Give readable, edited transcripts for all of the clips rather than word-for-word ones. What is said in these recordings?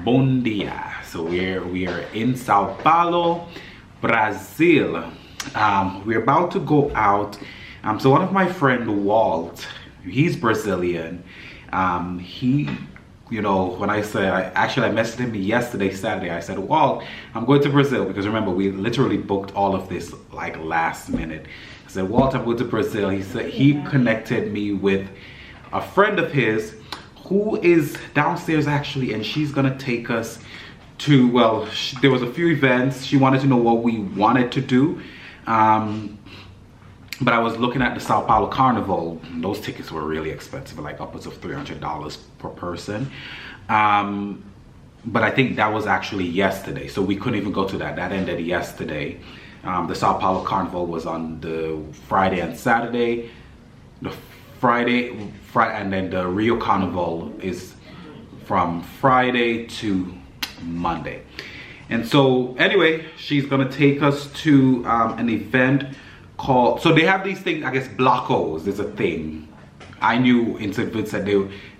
Bom dia. So we are in Sao Paulo, Brazil. We're about to go out. So one of my friend Walt, he's Brazilian. He, you know, when I said, I messaged him yesterday, Saturday. I said, Walt, I'm going to Brazil, because remember we literally booked all of this like last minute. I said, Walt, I'm going to Brazil. He said he connected me with a friend of his who is downstairs actually, and she's gonna take us to, well, there was a few events. She wanted to know what we wanted to do, but I was looking at the Sao Paulo Carnival. Those tickets were really expensive, like upwards of $300 per person. But I think that was actually yesterday, so we couldn't even go to that. That ended yesterday. The Sao Paulo Carnival was on the Friday and Saturday. The Friday, and then the Rio Carnival is from Friday to Monday. And so anyway, she's gonna take us to an event called, so they have these things, I guess blocos is a thing. I knew in St. Vincent they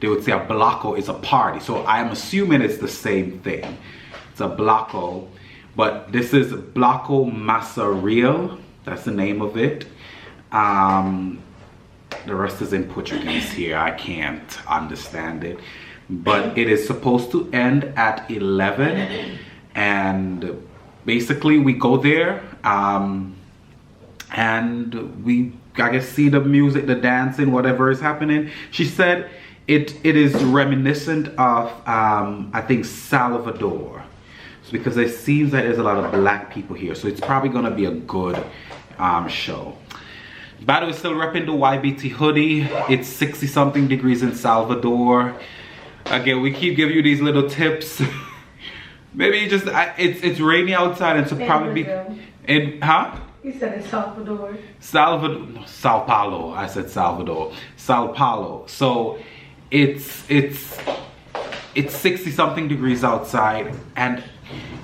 would say a bloco is a party, so I'm assuming it's the same thing. It's a bloco, but this is Bloco Massa Real, that's the name of it. The rest is in Portuguese here. I can't understand it, but it is supposed to end at 11, and basically we go there and we, I guess, see the music, the dancing, whatever is happening. She said it is reminiscent of I think Salvador, so because it seems that there's a lot of black people here, so it's probably gonna be a good show. By the way, still repping the YBT hoodie. It's 60 something degrees in Salvador. Again, we keep giving you these little tips. Maybe you just, it's rainy outside, and so probably be in, huh? You said it's Salvador. Sao Paulo. I said Salvador. Sao Paulo. So it's 60 something degrees outside, and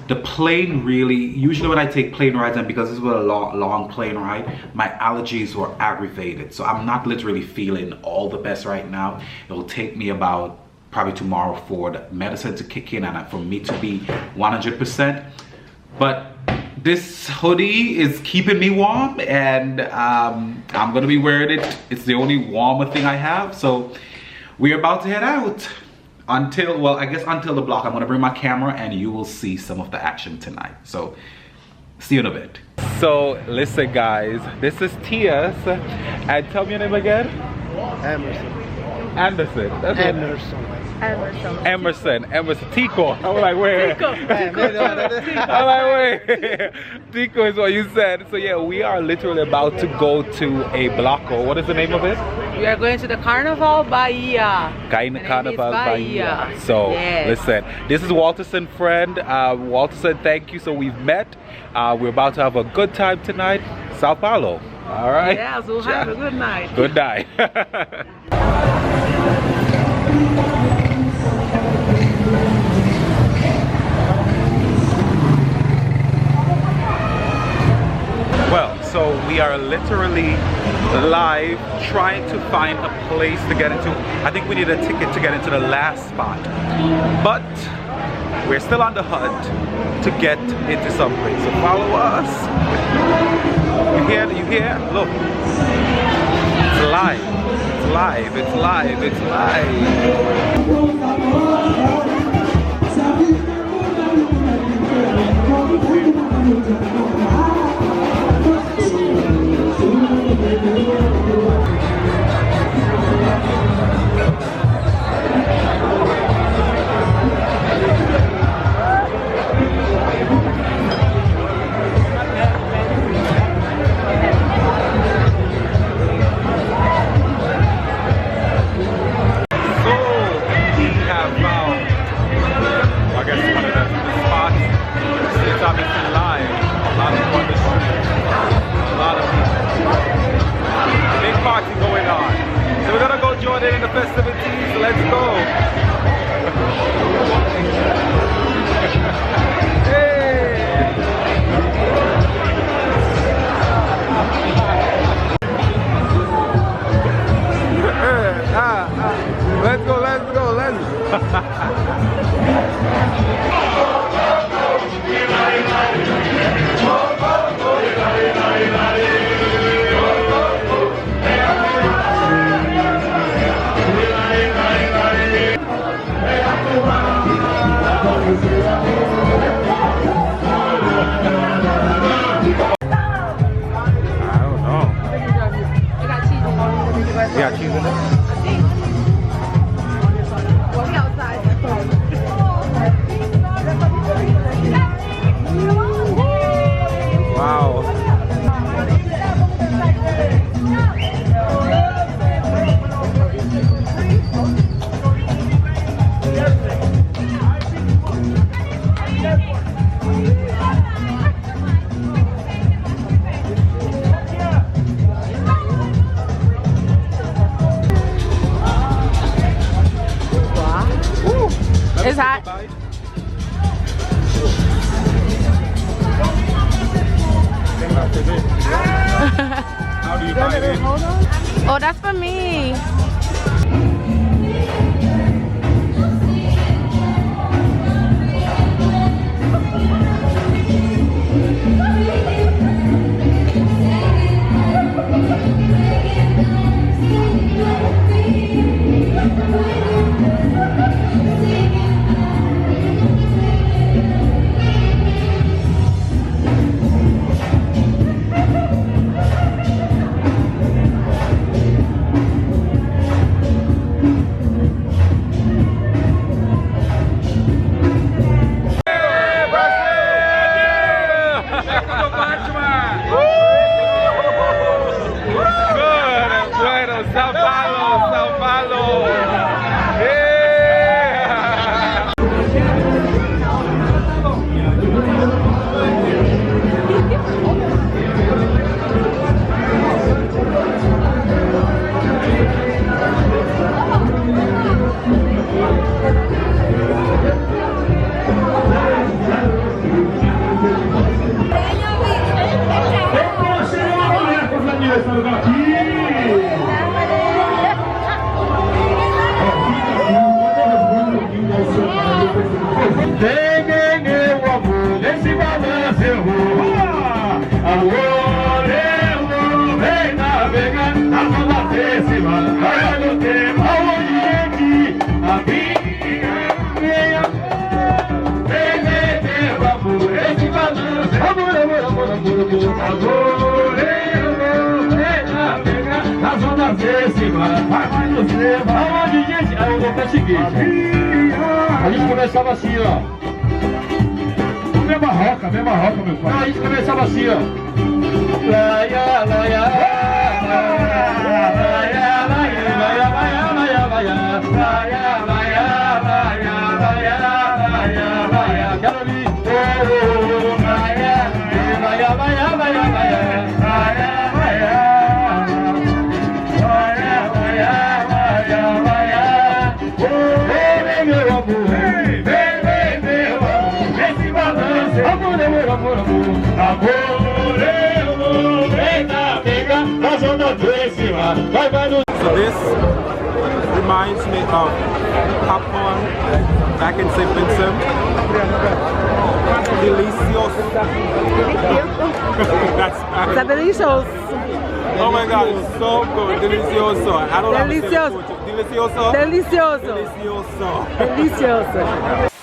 the plane really, usually when I take plane rides, and because this was a long plane ride, my allergies were aggravated. So I'm not literally feeling all the best right now. It'll take me about probably tomorrow for the medicine to kick in and for me to be 100%. But this hoodie is keeping me warm, and I'm gonna be wearing it. It's the only warmer thing I have. So we're about to head out. Until, well, I guess until the block. I'm gonna bring my camera and you will see some of the action tonight. So see you in a bit. So listen guys, this is Tias, and tell me your name again. Anderson. That's Emerson. Tico. I'm like, wait. Tico. I'm like, wait. Tico is what you said. So yeah, we are literally about to go to a bloco. What is the name of it? We are going to the Carnival Bahia. Carnival Bahia. So yes. Listen, this is Walter's friend. Walter said thank you. So we've met. We're about to have a good time tonight. Sao Paulo. All right. Yes, we'll have a good night. Good night. Well, so we are literally live trying to find a place to get into. I think we need a ticket to get into the last spot, but we're still on the hunt to get into some place. So follow us. You hear? You hear? Look, it's live. It's live. It's live. It's Let's go. Wow. It's hot. How do you bite it? Oh, that's for me. Sao Paulo, Sao Paulo. Vem, meu amor, nesse balanço eu vou. Amor, eu vou, vem navegar na zona décima. Vai no tempo, aonde é que a minha vem, meu amor, nesse balanço. Amor, amor, amor, amor, amor, amor, eu vou, vem navegar na zona décima. Vai no tempo, aonde gente. Aí eu vou pra seguinte. A gente começava assim, ó. Mesma roca, meu pai. A gente começava assim, ó. Laia, laia, laia, laia, laia, laia, laia, laia, laia, laia, laia, laia. Quero ouvir. Laia, laia, laia, laia, laia, laia, laia. Amor, eu vou vem navegar na zona décima. Vai no... So this reminds me of popcorn back in St. Vincent. Delicioso. Está delicioso. Oh my God, it's so good. Delicioso. I don't Delicioso. know how to say it. Delicioso. Delicioso. Delicioso. Delicioso.